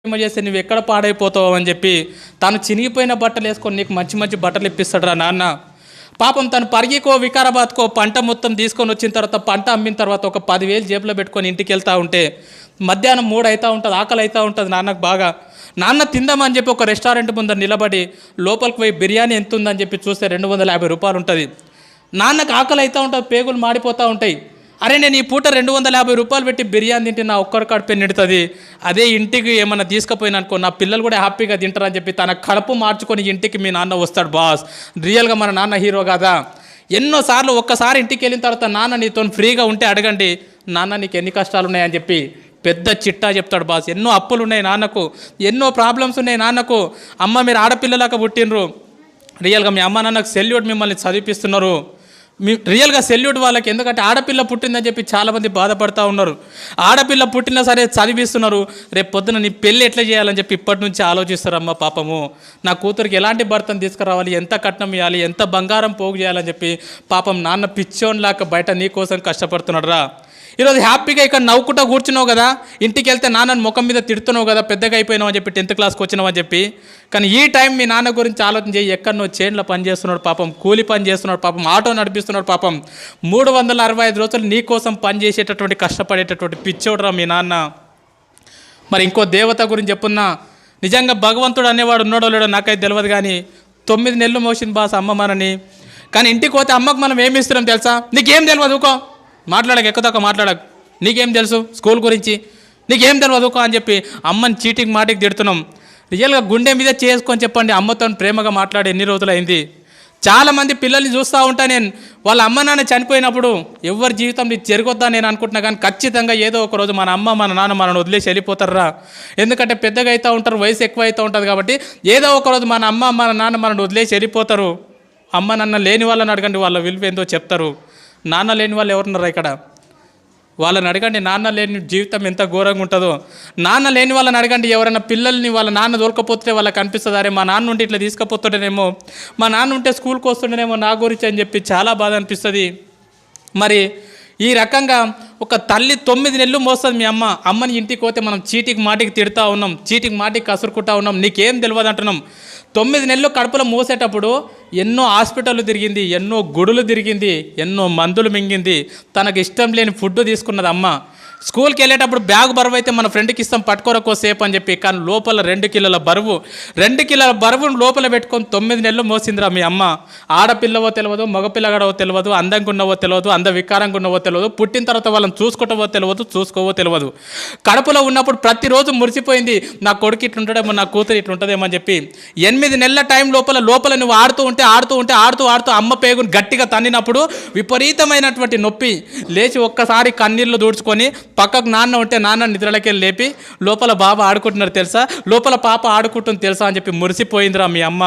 చేస్తే నువ్వు ఎక్కడ పాడైపోతావు అని చెప్పి తను చినిగిపోయిన బట్టలు వేసుకొని నీకు మంచి మంచి బట్టలు ఇప్పిస్తాడు రా నాన్న. పాపం తను పరిగికో వికారాబాద్కో పంట మొత్తం తీసుకొని వచ్చిన తర్వాత పంట అమ్మిన తర్వాత ఒక 10,000 జేబులో పెట్టుకొని ఇంటికి వెళ్తూ ఉంటే మధ్యాహ్నం 3 అవుతూ ఉంటుంది, ఆకలి అవుతూ ఉంటుంది నాన్నకు బాగా. నాన్న తిందామని చెప్పి ఒక రెస్టారెంట్ ముందర నిలబడి లోపలికి పోయి బిర్యానీ ఎంత ఉందని చెప్పి చూస్తే 250 రూపాయలు ఉంటుంది. నాన్నకు ఆకలి అవుతూ ఉంటుంది, పేగులు మాడిపోతూ ఉంటాయి. అరే నేను ఈ పూట 250 రూపాయలు పెట్టి బిర్యానీ తింటే నా ఒక్కరి కడుపు నిడుతుంది, అదే ఇంటికి ఏమన్నా తీసుకుపోయినా అనుకో నా పిల్లలు కూడా హ్యాపీగా తింటారని చెప్పి తన కడుపు మార్చుకొని ఇంటికి మీ నాన్న వస్తాడు బాస్. రియల్గా మన నాన్న హీరో కదా. ఎన్నోసార్లు ఒక్కసారి ఇంటికి వెళ్ళిన తర్వాత నాన్న నీతో ఫ్రీగా ఉంటే అడగండి, నాన్న నీకు ఎన్ని కష్టాలు ఉన్నాయని చెప్పి పెద్ద చిట్టా చెప్తాడు బాస్. ఎన్నో అప్పులు ఉన్నాయి నాన్నకు, ఎన్నో ప్రాబ్లమ్స్ ఉన్నాయి నాన్నకు. అమ్మ మీరు ఆడపిల్లలాగా పుట్టినరు, రియల్గా మీ అమ్మ నాన్నకు సెల్యూట్, మిమ్మల్ని చదివిపిస్తున్నారు. రియల్గా సెల్యూట్ వాళ్ళకి. ఎందుకంటే ఆడపిల్ల పుట్టిందని చెప్పి చాలామంది బాధపడుతూ ఉన్నారు. ఆడపిల్ల పుట్టినా సరే చదివిస్తున్నారు, రేపు పొద్దున నీ పెళ్ళి ఎట్లా చేయాలని చెప్పి ఇప్పటి నుంచి ఆలోచిస్తారమ్మ. పాపము నా కూతురికి ఎలాంటి భర్తను తీసుకురావాలి, ఎంత కట్నం ఇవ్వాలి, ఎంత బంగారం పోగు చేయాలని చెప్పి పాపం నాన్న పిచ్చోన్లాగా బయట నీ కోసం కష్టపడుతున్నాడు రా. ఈరోజు హ్యాపీగా ఇక్కడ నవ్వుకుంటూ కూర్చున్నావు కదా, ఇంటికి వెళ్తే నాన్నని ముఖం మీద తిడుతున్నావు కదా, పెద్దగా అయిపోయినావు అని చెప్పి 10th క్లాస్కి వచ్చినావు అని చెప్పి. కానీ ఈ టైం మీ నాన్న గురించి ఆలోచన చేయి. ఎక్కడనో చైన్లో పని చేస్తున్నాడు పాపం, కూలి పని చేస్తున్నాడు పాపం, ఆటో నడిపిస్తున్నాడు పాపం. 365 రోజులు నీ కోసం పని చేసేటటువంటి కష్టపడేటటువంటి పిచ్చోడురా మీ నాన్న. మరి ఇంకో దేవత గురించి చెప్పున్నా, నిజంగా భగవంతుడు అనేవాడు ఉన్నాడో లేడో నాకైతే తెలియదు, కానీ 9 నెలలు మోసింది బాస్ అమ్మ మనని. కానీ ఇంటికి పోతే అమ్మకు మనం ఏమి ఇస్తున్నాం తెలుసా? నీకేం తెలియదు ఊకో, మాట్లాడక ఎక్కువ మాట్లాడక, నీకేం తెలుసు స్కూల్ గురించి, నీకేం తెలియదు ఊకో అని చెప్పి అమ్మని చీటికి మాటికి తిడుతున్నాం. రియల్గా గుండె మీద చేసుకొని చెప్పండి, అమ్మతో ప్రేమగా మాట్లాడి ఎన్ని రోజులు అయింది. చాలామంది పిల్లల్ని చూస్తూ ఉంటా నేను, వాళ్ళ అమ్మ నాన్న చనిపోయినప్పుడు ఎవరి జీవితంలో ఇది జరగొద్దా నేను అనుకుంటున్నా, కానీ ఖచ్చితంగా ఏదో ఒక రోజు మన అమ్మ మన నాన్న మనల్ని వదిలేసి వెళ్ళిపోతారా. ఎందుకంటే పెద్దగా అవుతూ ఉంటారు, వయసు ఎక్కువ అవుతూ ఉంటుంది కాబట్టి ఏదో ఒక రోజు మన అమ్మ మన నాన్న మనల్ని వదిలేసి వెళ్ళిపోతారు. అమ్మ నాన్న లేని వాళ్ళని అడగండి, వాళ్ళ విలువ ఏందో చెప్తారు. నాన్న లేని వాళ్ళు ఎవరున్నారా ఇక్కడ, వాళ్ళని అడగండి నాన్న లేని జీవితం ఎంత ఘోరంగా ఉంటుందో. నాన్న లేని వాళ్ళని అడగండి, ఎవరైనా పిల్లల్ని వాళ్ళ నాన్న దొరకపోతే వాళ్ళకి అనిపిస్తుంది, అరే మా నాన్న ఉంటే ఇట్లా తీసుకుపోతుండేనేమో, మా నాన్న ఉంటే స్కూల్కి వస్తుండేనేమో నా గురించి అని చెప్పి చాలా బాధ అనిపిస్తుంది. మరి ఈ రకంగా ఒక తల్లి 9 నెలలు మోస్తుంది మీ అమ్మ. అమ్మని ఇంటికి పోతే మనం చీటికి మాటికి తిడుతూ ఉన్నాం, చీటికి మాటికి కసురుకుంటా ఉన్నాం, నీకేం తెలియదు అంటున్నాం. 9 నెలలు కడుపులో మోసేటప్పుడు ఎన్నో హాస్పిటళ్ళు తిరిగింది, ఎన్నో గుడులు తిరిగింది, ఎన్నో మందులు మింగింది, తనకు ఇష్టం లేని ఫుడ్ తీసుకున్నది అమ్మ. స్కూల్కి వెళ్ళేటప్పుడు బ్యాగ్ బరువు అయితే మన ఫ్రెండ్కి ఇస్తాం పట్టుకోరకో సేపు అని చెప్పి, కానీ లోపల 2 కిలోల బరువు లోపల పెట్టుకొని 9 నెలలు మోసిందిరా మీ అమ్మ. ఆడపిల్లవో తెలియదు, మగపిల్లగాడవో తెలియదు, అందంగా ఉన్నవో తెలియదు, వికారంగా ఉన్నవో తెలియదు, పుట్టిన తర్వాత వాళ్ళని చూసుకుంటావో తెలియదు, చూసుకోవో తెలియదు. కడుపులో ఉన్నప్పుడు ప్రతిరోజు మురిసిపోయింది, నా కొడుకు ఇట్లుంటాడేమో, నా కూతురు ఇట్లుంటుందేమో అని చెప్పి. 8 నెలల టైం లోపల నువ్వు ఆడుతూ ఉంటే అమ్మ పేగును గట్టిగా తన్నినప్పుడు విపరీతమైనటువంటి నొప్పి. లేచి ఒక్కసారి కన్నీళ్ళు దూడ్చుకొని పక్కకు నాన్న ఉంటే నాన్న నిద్రలకెళ్ళి లేపి లోపల బాబా ఆడుకుంటున్నారు తెలుసా, లోపల పాప ఆడుకుంటుంది తెలుసా అని చెప్పి మురిసిపోయిందిరా మీ అమ్మ.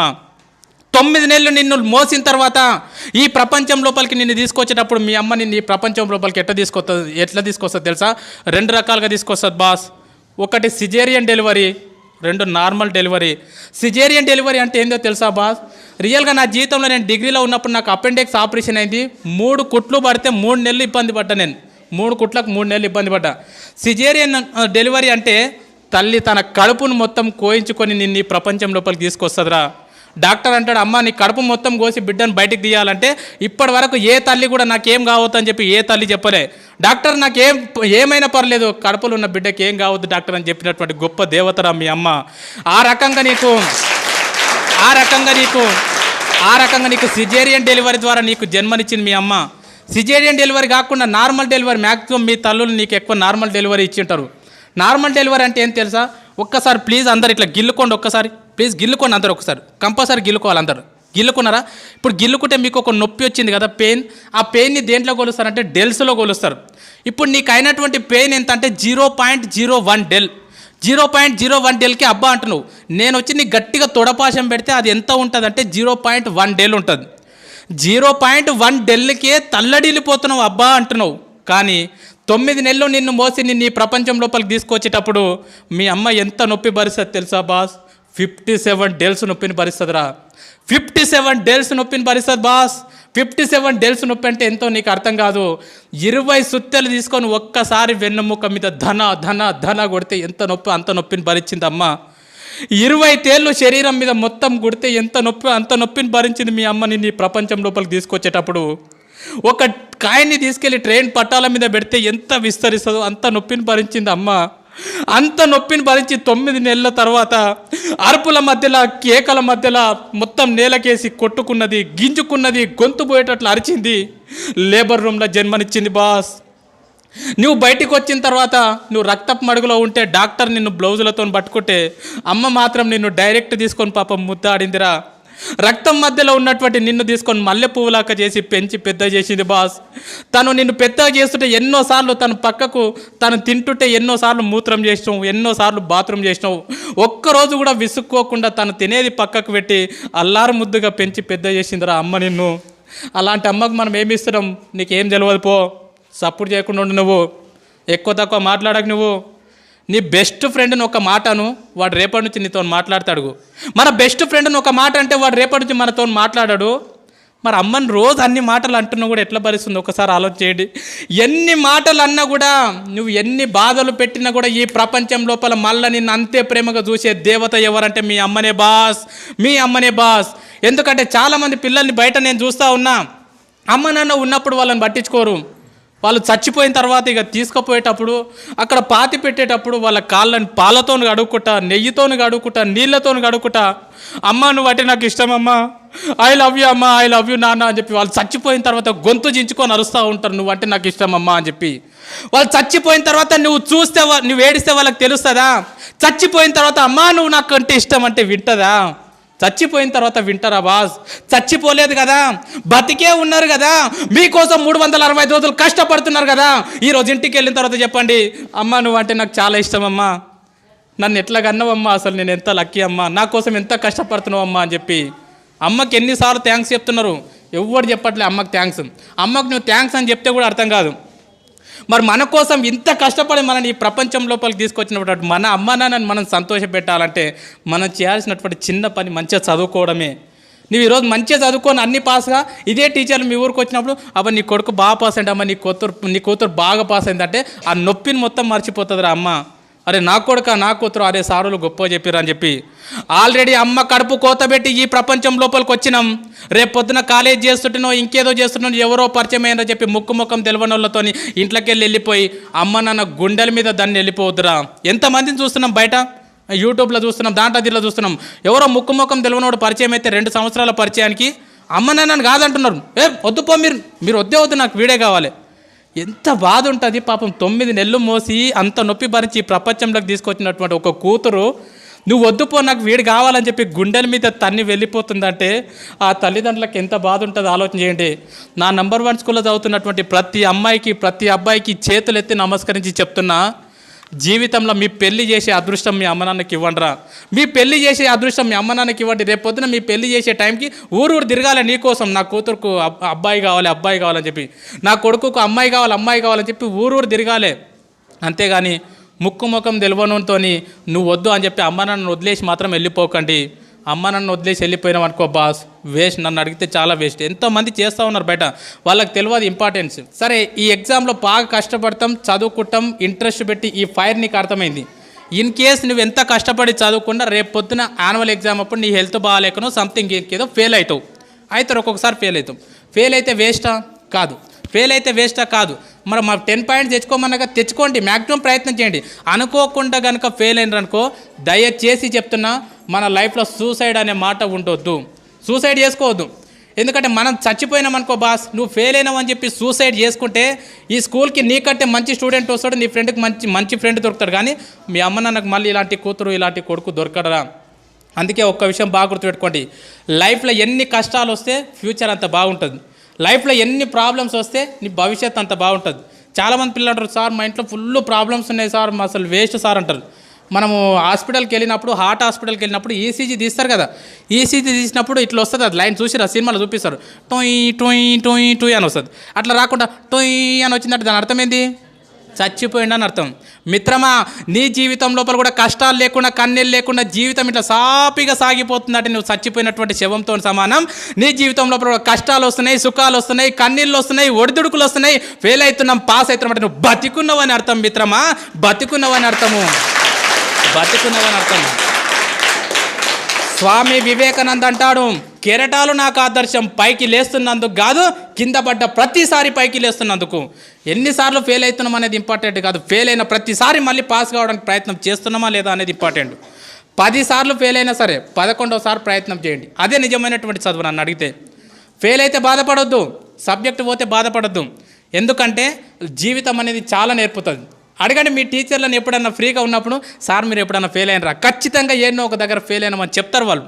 9 నెలలు నిన్ను మోసిన తర్వాత ఈ ప్రపంచం లోపలికి నిన్ను తీసుకొచ్చేటప్పుడు మీ అమ్మ నిన్ను ఈ ప్రపంచం లోపలికి ఎట్లా తీసుకొస్తుంది తెలుసా? 2 రకాలుగా తీసుకొస్తుంది బాస్. ఒకటి caesarean delivery, 2 normal delivery. Caesarean delivery అంటే ఏందో తెలుసా బాస్? రియల్గా నా జీవితంలో నేను డిగ్రీలో ఉన్నప్పుడు నాకు అపెండిక్స్ ఆపరేషన్ అయింది. 3 కుట్లు పడితే 3 నెలలు ఇబ్బంది పడ్డా నేను. 3 కుట్లకు 3 నెలలు ఇబ్బంది పడ్డా. సిజేరియన్ డెలివరీ అంటే తల్లి తన కడుపును మొత్తం కోయించుకొని నిన్ను ఈ ప్రపంచం లోపలికి తీసుకొస్తుందిరా. డాక్టర్ అంటాడు, అమ్మ నీ కడుపు మొత్తం కోసి బిడ్డను బయటికి తీయాలంటే ఇప్పటి వరకు ఏ తల్లి కూడా నాకేం కావద్దు అని చెప్పి ఏ తల్లి చెప్పలే. డాక్టర్ ఏమైనా పర్లేదు, కడుపులో ఉన్న బిడ్డకి ఏం కావద్దు డాక్టర్ అని చెప్పినటువంటి గొప్ప దేవతరా మీ అమ్మ. ఆ రకంగా నీకు సిజేరియన్ డెలివరీ ద్వారా నీకు జన్మనిచ్చింది మీ అమ్మ. సిజేరియన్ డెలివరీ కాకుండా నార్మల్ డెలివరీ, మ్యాక్సిమం మీ తల్లులు నీకు ఎక్కువ నార్మల్ డెలివరీ ఇచ్చింటారు. నార్మల్ డెలివరీ అంటే ఏం తెలుసా? ఒక్కసారి ప్లీజ్ అందరు ఇట్లా గిల్లుకోండి, ఒక్కసారి ప్లీజ్ గిల్లుకోండి అందరు, ఒకసారి కంపల్సరీ గిల్లుకోవాలి అందరు. గిల్లుకున్నారా? ఇప్పుడు గిల్లుకుంటే మీకు ఒక నొప్పి వచ్చింది కదా, పెయిన్. ఆ పెయిన్ని దేంట్లో కొలుస్తారంటే డెల్స్లో కొలుస్తారు. ఇప్పుడు నీకు అయినటువంటి పెయిన్ ఎంత అంటే 0.01 డెల్. 0.01 డెల్కి అబ్బా అంటున్నావు. నేను వచ్చి నీకు గట్టిగా తొడపాశం పెడితే అది ఎంత ఉంటుంది అంటే 0.1 డెల్ ఉంటుంది. 0.1 డెల్కే తల్లడిల్లిపోతున్నావు అబ్బా అంటున్నావు. కానీ 9 నెలలు నిన్ను మోసి నిన్ను ఈ ప్రపంచం లోపలికి తీసుకొచ్చేటప్పుడు మీ అమ్మ ఎంత నొప్పి భరిస్తుంది తెలుసా బాస్? 57 డేస్ నొప్పిని భరిస్తుందిరా. 57 డేస్ నొప్పిని భరిస్తుంది బాస్. 57 డేస్ నొప్పి అంటే ఎంతో నీకు అర్థం కాదు. 20 సుత్తెలు తీసుకొని ఒక్కసారి వెన్నెముక మీద ధన ధన ధన కొడితే ఎంత నొప్పి అంత నొప్పిని భరించింది అమ్మ. 20 తేళ్ళు శరీరం మీద మొత్తం కొడితే ఎంత నొప్పి అంత నొప్పిని భరించింది మీ అమ్మని నీ ప్రపంచం లోపలికి తీసుకొచ్చేటప్పుడు. ఒక కాయన్ని తీసుకెళ్ళి ట్రైన్ పట్టాల మీద పెడితే ఎంత విస్తరిస్తుందో అంత నొప్పిని భరించింది అమ్మ. అంత నొప్పిని భరించి 9 నెలల తర్వాత అరుపుల మధ్యలో కేకల మధ్యలో మొత్తం నేలకేసి కొట్టుకున్నది, గింజుకున్నది, గొంతు పోయేటట్లు అరిచింది. లేబర్ రూమ్లో జన్మనిచ్చింది బాస్. నువ్వు బయటికి వచ్చిన తర్వాత నువ్వు రక్తపు మడుగులో ఉంటే డాక్టర్ నిన్ను బ్లౌజులతో పట్టుకుంటే అమ్మ మాత్రం నిన్ను డైరెక్ట్ తీసుకొని పాపం ముద్దాడిందిరా. రక్తం మధ్యలో ఉన్నటువంటి నిన్ను తీసుకొని మల్లె పువ్వులాగా చేసి పెంచి పెద్ద చేసింది బాస్. తను నిన్ను పెద్దగా చేస్తుంటే ఎన్నోసార్లు తను పక్కకు తను తింటుంటే ఎన్నోసార్లు మూత్రం చేసినావు, ఎన్నోసార్లు బాత్రూమ్ చేసినావు. ఒక్కరోజు కూడా విసుక్కోకుండా తను తినేది పక్కకు పెట్టి అల్లారు ముద్దుగా పెంచి పెద్ద చేసిందిరా అమ్మ నిన్ను. అలాంటి అమ్మకు మనం ఏమి ఇస్తున్నాం? నీకేం తెలియదు పో. సపోర్ట్ చేయకుండా ఉండు. నువ్వు ఎక్కువ తక్కువ మాట్లాడకు. నువ్వు నీ బెస్ట్ ఫ్రెండ్ని ఒక మాటను వాడు రేపటి నుంచి నీతో మాట్లాడతాడు. మన బెస్ట్ ఫ్రెండ్ని ఒక మాట అంటే వాడు రేపటి నుంచి మనతో మాట్లాడాడు. మరి అమ్మని రోజు అన్ని మాటలు అంటున్నా కూడా ఎట్లా భరిస్తుంది ఒకసారి ఆలోచన చేయండి. ఎన్ని మాటలు అన్నా కూడా, నువ్వు ఎన్ని బాధలు పెట్టినా కూడా ఈ ప్రపంచం లోపల మళ్ళీ నిన్ను అంతే ప్రేమగా చూసే దేవత ఎవరంటే మీ అమ్మనే బాస్. మీ అమ్మనే బాస్. ఎందుకంటే చాలామంది పిల్లల్ని బయట నేను చూస్తూ ఉన్నా, అమ్మ నాన్న ఉన్నప్పుడు వాళ్ళని పట్టించుకోరు. వాళ్ళు చచ్చిపోయిన తర్వాత ఇక తీసుకుపోయేటప్పుడు అక్కడ పాతి పెట్టేటప్పుడు వాళ్ళ కాళ్ళని పాలతో కడుక్కుంటా, నెయ్యితో కడుక్కుంటా, నీళ్ళతో కడుక్కుంటా, అమ్మ నువ్వు అంటే నాకు ఇష్టం అమ్మ, ఐ లవ్ యూ అమ్మ, ఐ లవ్ యూ నాన్న అని చెప్పి వాళ్ళు చచ్చిపోయిన తర్వాత గొంతు చించుకొని అరుస్తూ ఉంటారు, నువ్వు అంటే నాకు ఇష్టం అమ్మ అని చెప్పి. వాళ్ళు చచ్చిపోయిన తర్వాత నువ్వు చూస్తే నువ్వు ఏడిస్తే వాళ్ళకి తెలుస్తుందా? చచ్చిపోయిన తర్వాత అమ్మ నువ్వు నాకు అంటే ఇష్టం అంటే వింటదా? చచ్చిపోయిన తర్వాత వింటారా బాస్? చచ్చిపోలేదు కదా, బతికే ఉన్నారు కదా, మీకోసం 365 రోజులు కష్టపడుతున్నారు కదా. ఈరోజు ఇంటికి వెళ్ళిన తర్వాత చెప్పండి, అమ్మ నువ్వు అంటే నాకు చాలా ఇష్టం అమ్మా, నన్ను ఎట్లా కన్నావమ్మా, అసలు నేను ఎంత లక్కీ అమ్మా, నా కోసం ఎంత కష్టపడుతున్నావు అమ్మా అని చెప్పి. అమ్మకి ఎన్నిసార్లు థ్యాంక్స్ చెప్తున్నారు, ఎవరు చెప్పట్లే అమ్మకి థ్యాంక్స్. అమ్మకు నువ్వు థ్యాంక్స్ అని చెప్తే కూడా అర్థం కాదు. మరి మన కోసం ఇంత కష్టపడి మనని ఈ ప్రపంచం లోపలికి తీసుకొచ్చినటువంటి మన అమ్మ నాన్నని మనం సంతోషపెట్టాలంటే మనం చేయాల్సినటువంటి చిన్న పని మంచిగా చదువుకోవడమే. నువ్వు ఈరోజు మంచిగా చదువుకొని అన్ని పాస్గా ఇదే టీచర్లు మీ ఊరికి వచ్చినప్పుడు అబ్బా నీ కొడుకు బాగా పాస్ అయింది అమ్మ, నీ కూతురు బాగా పాస్ అయిందంటే ఆ నొప్పిని మొత్తం మర్చిపోతుందిరా అమ్మ. అరే నా కొడుక నా కూతురు అరే సారులు గొప్ప చెప్పిర్రు అని చెప్పి. ఆల్రెడీ అమ్మ కడుపు కోతబెట్టి ఈ ప్రపంచం లోపలికి వచ్చినాం. రేపు పొద్దున కాలేజ్ చేస్తుంటేనో ఇంకేదో చేస్తున్నావు ఎవరో పరిచయం అయ్యారని చెప్పి ముఖం తెలియని వాళ్ళతో ఇంట్లోకి వెళ్ళిపోయి అమ్మ నాన్న గుండెల మీద దాన్ని వెళ్ళిపోవద్దురా. ఎంతమందిని చూస్తున్నాం బయట, యూట్యూబ్లో చూస్తున్నాం, దాంట్లో దీంట్లో చూస్తున్నాం. ఎవరో ముఖం తెలియనోడు పరిచయం అయితే 2 సంవత్సరాల పరిచయానికి అమ్మ నాన్నని కాదంటున్నారు. వద్దుపో మీరు వద్దు నాకు వీడే కావాలి. ఎంత బాధ ఉంటుంది పాపం. 9 నెలలు మోసి అంత నొప్పి భరించి ప్రపంచంలోకి తీసుకొచ్చినటువంటి ఒక కూతురు నువ్వు వద్దుపో నాకు వీడు కావాలని చెప్పి గుండెల మీద తన్ని వెళ్ళిపోతుందంటే ఆ తల్లిదండ్రులకు ఎంత బాధ ఉంటుందో ఆలోచన చేయండి. నా నంబర్ 1 స్కూల్లో చదువుతున్నటువంటి ప్రతి అమ్మాయికి ప్రతి అబ్బాయికి చేతులు ఎత్తి నమస్కరించి చెప్తున్నా, జీవితంలో మీ పెళ్లి చేసే అదృష్టం మీ అమ్మ నాన్నకి ఇవ్వండిరా. మీ పెళ్లి చేసే అదృష్టం మీ అమ్మ నాన్నకి ఇవ్వండి. రేపు పొద్దున మీ పెళ్లి చేసే టైంకి ఊరు తిరగాలి నీకోసం, నా కూతురుకు అబ్బాయి కావాలని చెప్పి, నా కొడుకుకు అమ్మాయి కావాలని చెప్పి ఊరు తిరగాలి. అంతేగాని ముఖం తెలియనుతో నువ్వు వద్దు అని చెప్పి అమ్మ నాన్నను వదిలేసి మాత్రం వెళ్ళిపోకండి. అమ్మ నన్ను వదిలేసి వెళ్ళిపోయినాం అనుకో బాస్, వేస్ట్. నన్ను అడిగితే చాలా వేస్ట్. ఎంతోమంది చేస్తూ ఉన్నారు బయట, వాళ్ళకి తెలియదు ఇంపార్టెన్స్. సరే ఈ ఎగ్జామ్లో బాగా కష్టపడతాం, చదువుకుంటాం, ఇంట్రెస్ట్ పెట్టి ఈ ఫైర్ నీకు అర్థమైంది. ఇన్ కేస్ నువ్వు ఎంత కష్టపడి చదువుకున్నా రేపు పొద్దున యాన్యువల్ ఎగ్జామ్ అప్పుడు నీ హెల్త్ బాగాలేకనో సంథింగ్ ఏదో ఫెయిల్ అవుతావు. ఒక్కొక్కసారి ఫెయిల్ అవుతాం. ఫెయిల్ అయితే వేస్టా? కాదు. మరి మా 10 పాయింట్స్ తెచ్చుకోమన్నాక తెచ్చుకోండి, మ్యాక్సిమం ప్రయత్నం చేయండి. అనుకోకుండా కనుక ఫెయిల్ అయినారనుకో దయచేసి చెప్తున్నా, మన లైఫ్లో సూసైడ్ అనే మాట ఉండొద్దు. సూసైడ్ చేసుకోవద్దు. ఎందుకంటే మనం చచ్చిపోయినాం అనుకో బాస్, నువ్వు ఫెయిల్ అయినావు అని చెప్పి సూసైడ్ చేసుకుంటే ఈ స్కూల్కి నీకంటే మంచి స్టూడెంట్ వస్తాడు, నీ ఫ్రెండ్కి మంచి ఫ్రెండ్ దొరుకుతాడు, కానీ మీ అమ్మ నాన్నకు మళ్ళీ ఇలాంటి కూతురు ఇలాంటి కొడుకు దొరకడరా. అందుకే ఒక్క విషయం బాగా గుర్తుపెట్టుకోండి, లైఫ్లో ఎన్ని కష్టాలు వస్తే ఫ్యూచర్ అంత బాగుంటుంది, లైఫ్లో ఎన్ని ప్రాబ్లమ్స్ వస్తే నీ భవిష్యత్ అంత బాగుంటుంది. చాలామంది పిల్లలు అంటారు, సార్ మా ఇంట్లో ఫుల్ ప్రాబ్లమ్స్ ఉన్నాయి సార్, అసలు వేస్ట్ సార్ అంటారు. మనము హాస్పిటల్కి వెళ్ళినప్పుడు, హార్ట్ హాస్పిటల్కి వెళ్ళినప్పుడు ఈసీజీ తీస్తారు కదా, ఈసీజీ తీసినప్పుడు ఇట్లా వస్తుంది, అది లైన్ చూసిరా సినిమాలో చూపిస్తారు, టొయ్ టొయ్ టొయ్ టొయ్ అని వస్తుంది. అట్లా రాకుండా టొయ్ అని వచ్చిందంటే దాని అర్థం ఏంది? చచ్చిపోయిండని అర్థం. మిత్రమా, నీ జీవితం లోపల కూడా కష్టాలు లేకుండా కన్నీళ్ళు లేకుండా జీవితం ఇట్లా సాపిగా సాగిపోతుందంటే నువ్వు చచ్చిపోయినటువంటి శవంతో సమానం. నీ జీవితం లోపల కూడా కష్టాలు వస్తున్నాయి, సుఖాలు వస్తున్నాయి, కన్నీళ్ళు వస్తున్నాయి, ఒడిదుడుకులు వస్తున్నాయి, ఫెయిల్ అవుతున్నాం, పాస్ అవుతున్నాం అంటే నువ్వు బతికున్నావని అర్థం మిత్రమా, బతికున్నావని అర్థము, బతికున్నావని అర్థం. స్వామి వివేకానంద అంటాడు, కెరటాలు నాకు ఆదర్శం, పైకి లేస్తున్నందుకు కాదు, కింద పడ్డ ప్రతిసారి పైకి లేస్తున్నందుకు. ఎన్నిసార్లు ఫెయిల్ అవుతున్నాం అనేది ఇంపార్టెంట్ కాదు, ఫెయిల్ అయిన ప్రతిసారి మళ్ళీ పాస్ కావడానికి ప్రయత్నం చేస్తున్నామా లేదా అనేది ఇంపార్టెంట్. 10 సార్లు ఫెయిల్ అయినా సరే 11వ ప్రయత్నం చేయండి, అదే నిజమైనటువంటి చదువు. నన్ను అడిగితే ఫెయిల్ అయితే బాధపడొద్దు, సబ్జెక్ట్ పోతే బాధపడొద్దు, ఎందుకంటే జీవితం అనేది చాలా నేర్పుతుంది. అడగండి మీ టీచర్లను, ఎప్పుడన్నా ఫ్రీగా ఉన్నప్పుడు, సార్ మీరు ఎప్పుడన్నా ఫెయిల్ అయినరా? ఖచ్చితంగా ఏన్నో ఒక దగ్గర ఫెయిల్ అయినామని చెప్తారు వాళ్ళు,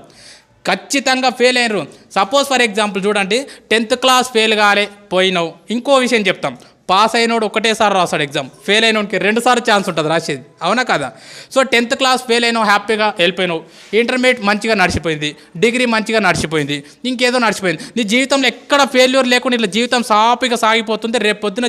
ఖచ్చితంగా ఫెయిల్ అయినరు. సపోజ్ ఫర్ ఎగ్జాంపుల్ చూడండి, 10th క్లాస్ ఫెయిల్ కాలే పోయినావు, ఇంకో విషయం చెప్తాం, పాస్ అయినోడు ఒకటేసారి రాస్తాడు ఎగ్జామ్, ఫెయిల్ అయినోడికి 2 సార్లు ఛాన్స్ ఉంటుంది రాసేది, అవునా కదా? సో 10th క్లాస్ ఫెయిల్ అయినావు, హ్యాపీగా వెళ్ళిపోయినావు, ఇంటర్మీడియట్ మంచిగా నడిచిపోయింది, డిగ్రీ మంచిగా నడిచిపోయింది, ఇంకేదో నడిచిపోయింది, నీ జీవితంలో ఎక్కడ ఫెయిల్యూర్ లేకుండా ఇట్లా జీవితం సాఫీగా సాగిపోతుంది. రేపు పొద్దున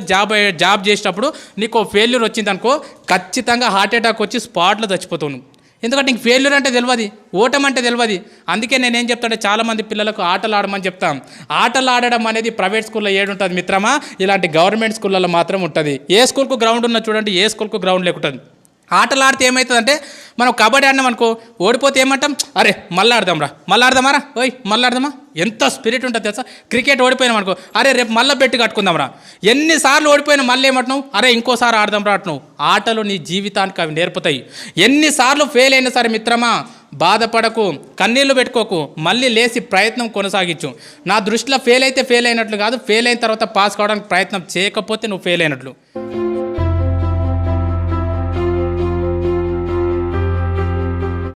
జాబ్ చేసేటప్పుడు నీకు ఫెయిల్యూర్ వచ్చింది అనుకో, ఖచ్చితంగా హార్ట్ అటాక్ వచ్చి స్పాట్లో చచ్చిపోతావు. ఎందుకంటే నీకు ఫెయిల్యూర్ అంటే తెలియదు, ఓటమి అంటే తెలియదు. అందుకే నేనేం చెప్తానంటే చాలామంది పిల్లలకు ఆటలు ఆడమని చెప్తాం. ఆటలు ఆడడం అనేది ప్రైవేట్ స్కూల్లో ఏడుంటుంది మిత్రమా, ఇలాంటి గవర్నమెంట్ స్కూళ్ళలో మాత్రం ఉంటుంది. ఏ స్కూల్కు గ్రౌండ్ ఉన్నా చూడండి, ఏ స్కూల్కు గ్రౌండ్ లేకుంటుంది. ఆటలు ఆడితే ఏమవుతుందంటే, మనం కబడ్డీ ఆడినాం అనుకో, ఓడిపోతే ఏమంటాం, అరే మళ్ళీ ఆడదాంరా, మళ్ళీ ఆడదామారా, ఓయ్ మళ్ళీ ఆడదామా, ఎంత స్పిరిట్ ఉంటుంది తెలుసా. క్రికెట్ ఓడిపోయినాం అనుకో, అరే రేపు మళ్ళీ బెట్టు కట్టుకుందాంరా, ఎన్నిసార్లు ఓడిపోయినా మళ్ళీ ఏమంటున్నావు, అరే ఇంకోసారి ఆడదాంరా అంటున్నావు. ఆటలు నీ జీవితానికి అవి నేర్పుతాయి. ఎన్నిసార్లు ఫెయిల్ అయినా సరే మిత్రమా, బాధపడకు, కన్నీళ్లు పెట్టుకోకు, మళ్ళీ లేచి ప్రయత్నం కొనసాగించు. నా దృష్టిలో ఫెయిల్ అయితే ఫెయిల్ అయినట్లు కాదు, ఫెయిల్ అయిన తర్వాత పాస్ కావడానికి ప్రయత్నం చేయకపోతే నువ్వు ఫెయిల్ అయినట్లు.